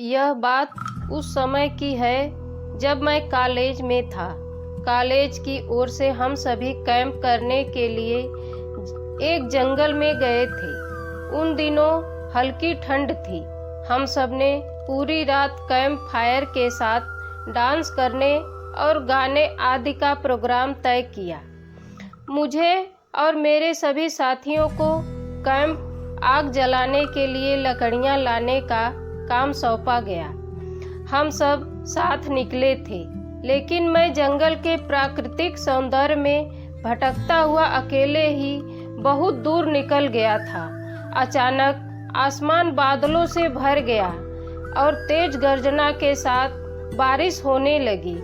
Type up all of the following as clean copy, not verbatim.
यह बात उस समय की है जब मैं कॉलेज में था। कॉलेज की ओर से हम सभी कैंप करने के लिए एक जंगल में गए थे। उन दिनों हल्की ठंड थी। हम सब ने पूरी रात कैंप फायर के साथ डांस करने और गाने आदि का प्रोग्राम तय किया। मुझे और मेरे सभी साथियों को कैंप आग जलाने के लिए लकड़ियां लाने का काम सौंपा गया। हम सब साथ निकले थे, लेकिन मैं जंगल के प्राकृतिक सौंदर्य में भटकता हुआ अकेले ही बहुत दूर निकल गया था। अचानक आसमान बादलों से भर गया और तेज गर्जना के साथ बारिश होने लगी।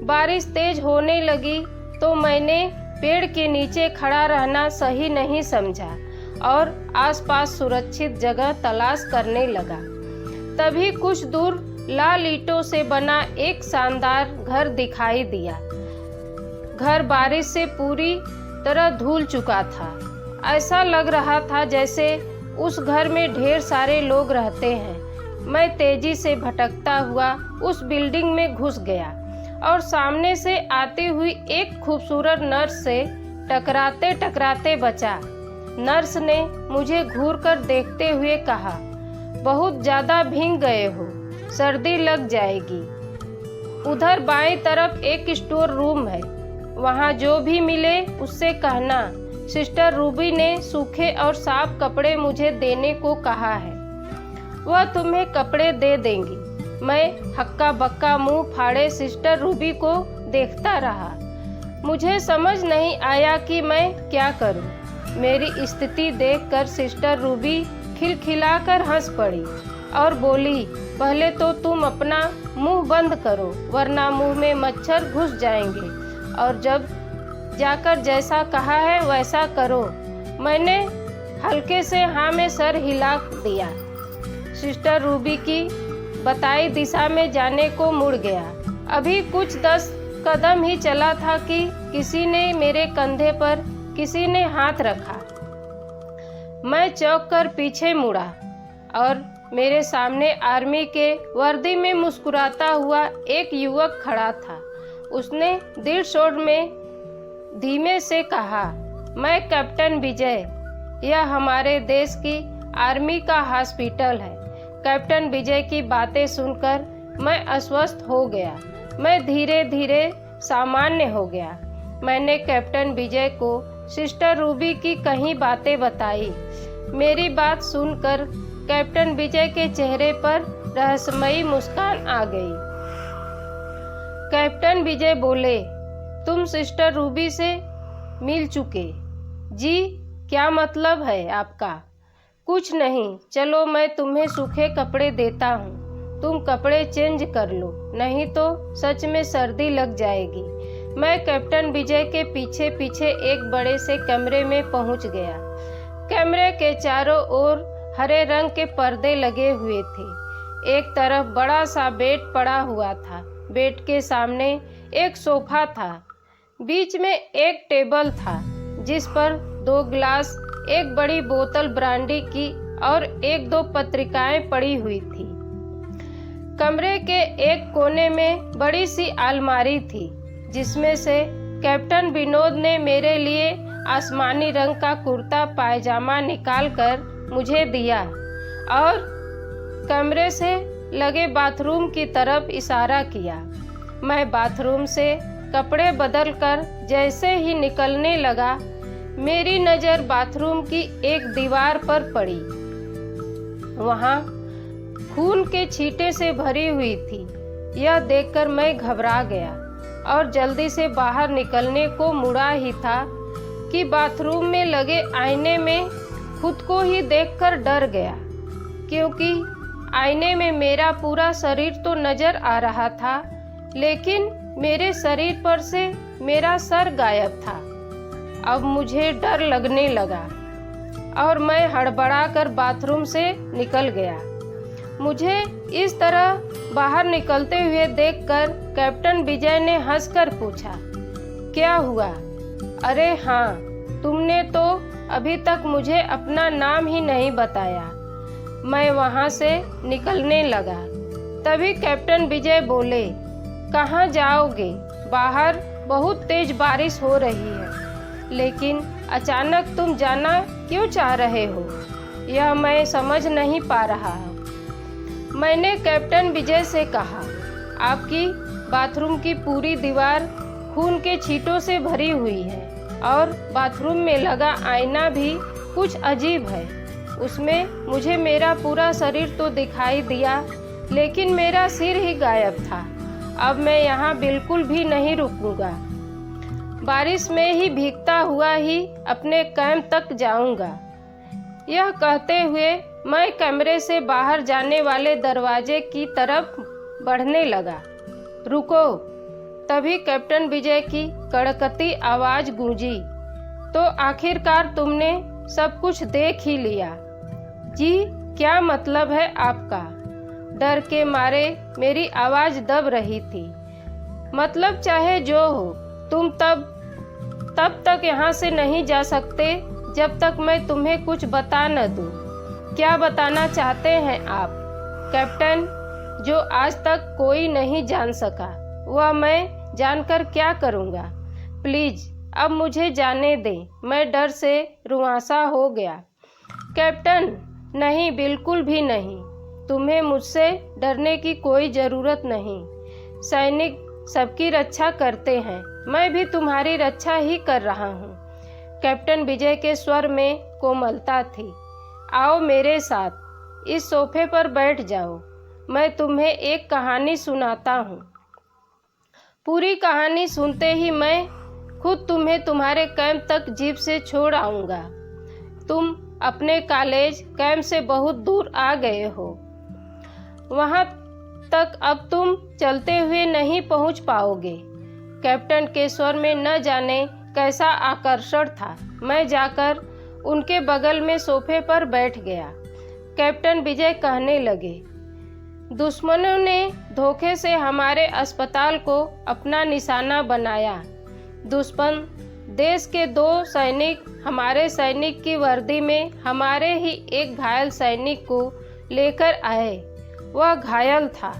बारिश तेज होने लगी तो मैंने पेड़ के नीचे खड़ा रहना सही नहीं समझा और आसपास सुरक्षित जगह तलाश करने लगा। तभी कुछ दूर लाल ईंटों से बना एक शानदार घर दिखाई दिया। घर बारिश से पूरी तरह धुल चुका था। ऐसा लग रहा था जैसे उस घर में ढेर सारे लोग रहते हैं। मैं तेजी से भटकता हुआ उस बिल्डिंग में घुस गया और सामने से आती हुई एक खूबसूरत नर्स से टकराते टकराते बचा। नर्स ने मुझे घूरकर देखते हुए कहा, बहुत ज़्यादा भीग गए हो, सर्दी लग जाएगी। उधर बाएं तरफ एक स्टोर रूम है, वहाँ जो भी मिले उससे कहना सिस्टर रूबी ने सूखे और साफ कपड़े मुझे देने को कहा है। वह तुम्हें कपड़े दे देंगी। मैं हक्का बक्का मुंह फाड़े सिस्टर रूबी को देखता रहा। मुझे समझ नहीं आया कि मैं क्या करूं। मेरी स्थिति देखकर सिस्टर रूबी खिलखिलाकर हंस पड़ी और बोली, पहले तो तुम अपना मुंह बंद करो, वरना मुंह में मच्छर घुस जाएंगे, और जब जाकर जैसा कहा है वैसा करो। मैंने हल्के से हाँ में सर हिला दिया। सिस्टर रूबी की बताई दिशा में जाने को मुड़ गया। अभी कुछ 10 कदम ही चला था कि किसी ने मेरे कंधे पर किसी ने हाथ रखा। मैं चौंक कर पीछे मुड़ा और मेरे सामने आर्मी के वर्दी में मुस्कुराता हुआ एक युवक खड़ा था। उसने दृढ़ स्वर में धीमे से कहा, मैं कैप्टन विजय, यह हमारे देश की आर्मी का हॉस्पिटल है। कैप्टन विजय की बातें सुनकर मैं अस्वस्थ हो गया। मैं धीरे धीरे सामान्य हो गया। मैंने कैप्टन विजय को सिस्टर रूबी की कई बातें बताई। मेरी बात सुनकर कैप्टन विजय के चेहरे पर रहस्यमयी मुस्कान आ गई। कैप्टन विजय बोले, तुम सिस्टर रूबी से मिल चुके? जी, क्या मतलब है आपका? कुछ नहीं, चलो मैं तुम्हें सूखे कपड़े देता हूँ, तुम कपड़े चेंज कर लो, नहीं तो सच में सर्दी लग जाएगी। मैं कैप्टन विजय के पीछे पीछे एक बड़े से कमरे में पहुँच गया। कमरे के चारों ओर हरे रंग के पर्दे लगे हुए थे। एक तरफ बड़ा सा बेड पड़ा हुआ था। बेड के सामने एक सोफा था। बीच में एक टेबल था जिस पर 2 गिलास, एक बड़ी बोतल ब्रांडी की और 1-2 पत्रिकाएं पड़ी हुई थी। कमरे के एक कोने में बड़ी सी अलमारी थी जिसमें से कैप्टन विनोद ने मेरे लिए आसमानी रंग का कुर्ता पायजामा निकालकर मुझे दिया और कमरे से लगे बाथरूम की तरफ इशारा किया। मैं बाथरूम से कपड़े बदलकर जैसे ही निकलने लगा, मेरी नज़र बाथरूम की एक दीवार पर पड़ी। वहाँ खून के छींटे से भरी हुई थी। यह देखकर मैं घबरा गया और जल्दी से बाहर निकलने को मुड़ा ही था कि बाथरूम में लगे आईने में खुद को ही देखकर डर गया, क्योंकि आईने में मेरा पूरा शरीर तो नजर आ रहा था, लेकिन मेरे शरीर पर से मेरा सर गायब था। अब मुझे डर लगने लगा और मैं हड़बड़ाकर बाथरूम से निकल गया। मुझे इस तरह बाहर निकलते हुए देखकर कैप्टन विजय ने हंसकर पूछा, क्या हुआ? अरे हाँ, तुमने तो अभी तक मुझे अपना नाम ही नहीं बताया। मैं वहाँ से निकलने लगा। तभी कैप्टन विजय बोले, कहाँ जाओगे? बाहर बहुत तेज बारिश हो रही है, लेकिन अचानक तुम जाना क्यों चाह रहे हो, यह मैं समझ नहीं पा रहा हूँ। मैंने कैप्टन विजय से कहा, आपकी बाथरूम की पूरी दीवार खून के छींटों से भरी हुई है और बाथरूम में लगा आईना भी कुछ अजीब है। उसमें मुझे मेरा पूरा शरीर तो दिखाई दिया, लेकिन मेरा सिर ही गायब था। अब मैं यहाँ बिल्कुल भी नहीं रुकूंगा। बारिश में ही भीगता हुआ ही अपने कैंप तक जाऊंगा। यह कहते हुए मैं कमरे से बाहर जाने वाले दरवाजे की तरफ बढ़ने लगा। रुको! तभी कैप्टन विजय की कड़कती आवाज गूंजी, तो आखिरकार तुमने सब कुछ देख ही लिया। जी, क्या मतलब है आपका? डर के मारे मेरी आवाज दब रही थी। मतलब चाहे जो हो, तुम तब तक यहाँ से नहीं जा सकते जब तक मैं तुम्हें कुछ बता न दूं। क्या बताना चाहते हैं आप? कैप्टन, जो आज तक कोई नहीं जान सका, वह मैं जानकर क्या करूँगा? प्लीज अब मुझे जाने दें। मैं डर से रुआंसा हो गया। कैप्टन, नहीं, बिल्कुल भी नहीं। तुम्हें मुझसे डरने की कोई ज़रूरत नहीं। सैनिक सबकी रक्षा करते हैं, मैं भी तुम्हारी रक्षा ही कर रहा हूँ। कैप्टन विजय के स्वर में कोमलता थी। आओ मेरे साथ, इस सोफे पर बैठ जाओ। मैं तुम्हें एक कहानी सुनाता हूँ। पूरी कहानी सुनते ही मैं खुद तुम्हें तुम्हारे कैंप तक जीप से छोड़ आऊँगा। तुम अपने कॉलेज कैंप से बहुत दूर आ गए हो। वहाँ तक अब तुम चलते हुए नहीं पहुँच पाओगे। कैप्टन के स्वर में न जाने कैसा आकर्षण था। मैं जाकर उनके बगल में सोफे पर बैठ गया। कैप्टन विजय कहने लगे, दुश्मनों ने धोखे से हमारे अस्पताल को अपना निशाना बनाया। दुश्मन देश के 2 सैनिक हमारे सैनिक की वर्दी में हमारे ही एक घायल सैनिक को लेकर आए। वह घायल था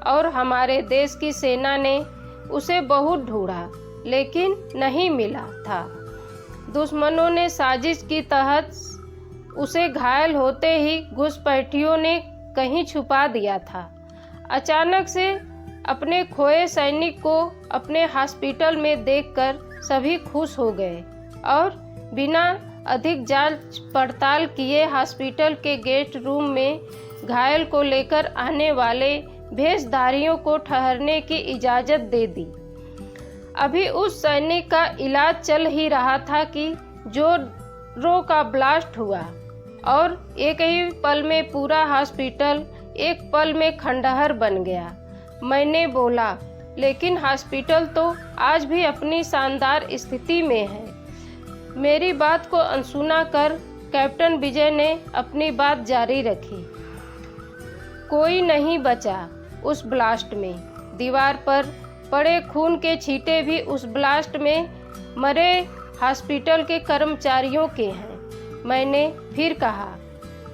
और हमारे देश की सेना ने उसे बहुत ढूंढा, लेकिन नहीं मिला था। दुश्मनों ने साजिश की तहत उसे घायल होते ही घुसपैठियों ने कहीं छुपा दिया था। अचानक से अपने खोए सैनिक को अपने हॉस्पिटल में देखकर सभी खुश हो गए और बिना अधिक जांच पड़ताल किए हॉस्पिटल के गेट रूम में घायल को लेकर आने वाले भेषधारियों को ठहरने की इजाज़त दे दी। अभी उस सैनिक का इलाज चल ही रहा था कि जोरों का ब्लास्ट हुआ और एक ही पल में पूरा हॉस्पिटल एक पल में खंडहर बन गया। मैंने बोला, लेकिन हॉस्पिटल तो आज भी अपनी शानदार स्थिति में है। मेरी बात को अनसुना कर कैप्टन विजय ने अपनी बात जारी रखी। कोई नहीं बचा उस ब्लास्ट में। दीवार पर पड़े खून के छींटे भी उस ब्लास्ट में मरे हॉस्पिटल के कर्मचारियों के हैं। मैंने फिर कहा,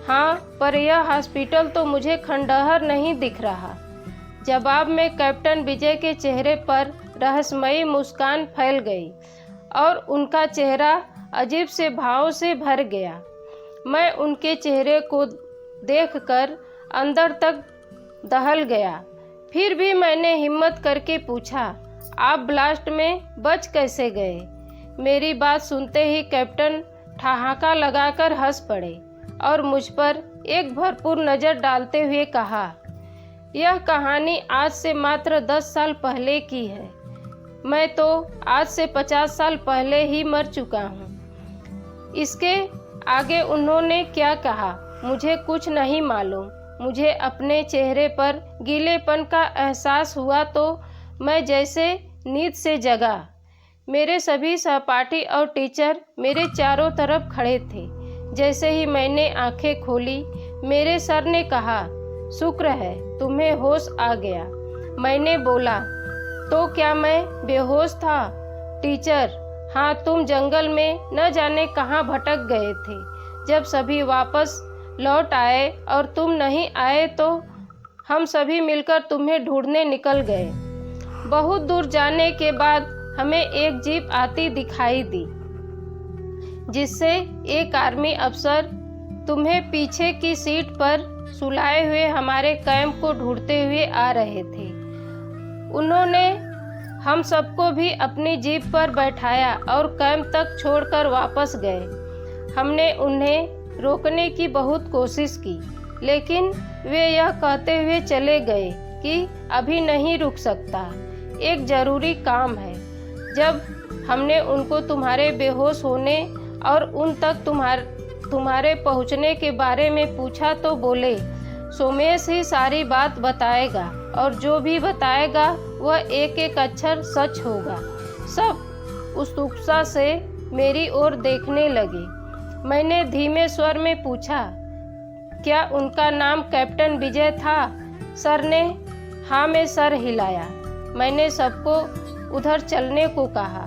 हाँ, पर यह हॉस्पिटल तो मुझे खंडहर नहीं दिख रहा। जवाब में कैप्टन विजय के चेहरे पर रहस्यमयी मुस्कान फैल गई और उनका चेहरा अजीब से भाव से भर गया। मैं उनके चेहरे को देखकर अंदर तक दहल गया। फिर भी मैंने हिम्मत करके पूछा, आप ब्लास्ट में बच कैसे गए? मेरी बात सुनते ही कैप्टन ठहाका लगाकर हंस पड़े और मुझ पर एक भरपूर नज़र डालते हुए कहा, यह कहानी आज से मात्र 10 साल पहले की है। मैं तो आज से 50 साल पहले ही मर चुका हूँ। इसके आगे उन्होंने क्या कहा मुझे कुछ नहीं मालूम। मुझे अपने चेहरे पर गीलेपन का एहसास हुआ तो मैं जैसे नींद से जगा। मेरे सभी सहपाठी और टीचर मेरे चारों तरफ खड़े थे। जैसे ही मैंने आंखें खोली, मेरे सर ने कहा, शुक्र है तुम्हें होश आ गया। मैंने बोला, तो क्या मैं बेहोश था? टीचर, हाँ, तुम जंगल में न जाने कहाँ भटक गए थे। जब सभी वापस लौट आए और तुम नहीं आए तो हम सभी मिलकर तुम्हें ढूंढने निकल गए। बहुत दूर जाने के बाद हमें एक जीप आती दिखाई दी, जिससे एक आर्मी अफसर तुम्हें पीछे की सीट पर सुलाए हुए हमारे कैंप को ढूंढते हुए आ रहे थे। उन्होंने हम सबको भी अपनी जीप पर बैठाया और कैंप तक छोड़कर वापस गए। हमने उन्हें रोकने की बहुत कोशिश की, लेकिन वे यह कहते हुए चले गए कि अभी नहीं रुक सकता, एक ज़रूरी काम है। जब हमने उनको तुम्हारे बेहोश होने और उन तक तुम्हारे पहुंचने के बारे में पूछा तो बोले सोमेश ही सारी बात बताएगा और जो भी बताएगा वह एक एक अक्षर सच होगा। सब उत्सुकता से मेरी ओर देखने लगे। मैंने धीमे स्वर में पूछा, क्या उनका नाम कैप्टन विजय था? सर ने हाँ में सर हिलाया। मैंने सबको उधर चलने को कहा,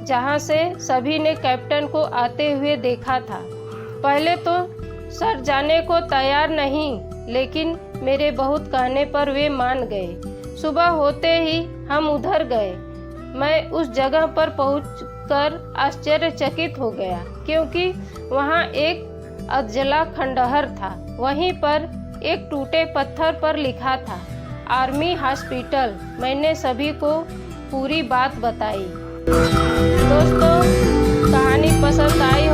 जहाँ से सभी ने कैप्टन को आते हुए देखा था। पहले तो सर जाने को तैयार नहीं, लेकिन मेरे बहुत कहने पर वे मान गए। सुबह होते ही हम उधर गए। मैं उस जगह पर पहुंचकर आश्चर्यचकित हो गया, क्योंकि वहां एक अधजला खंडहर था। वहीं पर एक टूटे पत्थर पर लिखा था आर्मी हॉस्पिटल। मैंने सभी को पूरी बात बताई। दोस्तों, कहानी पसंद आई